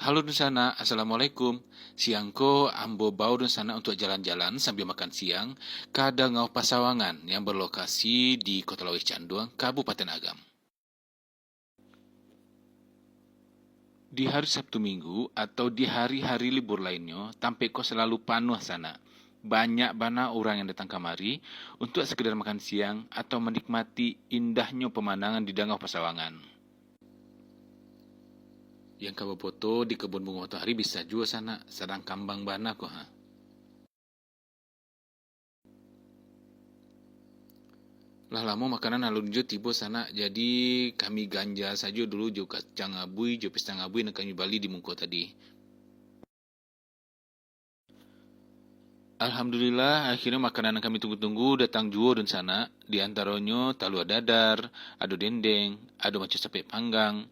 Halo Dunsana, Assalamualaikum. Siangko ambo bau Dunsana untuk jalan-jalan sambil makan siang ke Dangau Pasawangan yang berlokasi di Kota Lawis Canduang, Kabupaten Agam. Di hari Sabtu Minggu atau di hari-hari libur lainnya, Tampeko selalu penuh sana. Banyak bana orang yang datang kemari untuk sekedar makan siang atau menikmati indahnya pemandangan di Dangau Pasawangan. Yang kau foto di kebun bunga matahari bisa juga sana, sedang kambang bana kok ha. Lah lama makanan alun jo tibo sana, jadi kami ganja saja dulu jo kacang abui, jo pesta abui nak kami bali di Mungko tadi. Alhamdulillah akhirnya makanan yang kami tunggu-tunggu datang juga dan sana. Di antaranya talu dadar, ado dendeng, ado macam sape panggang,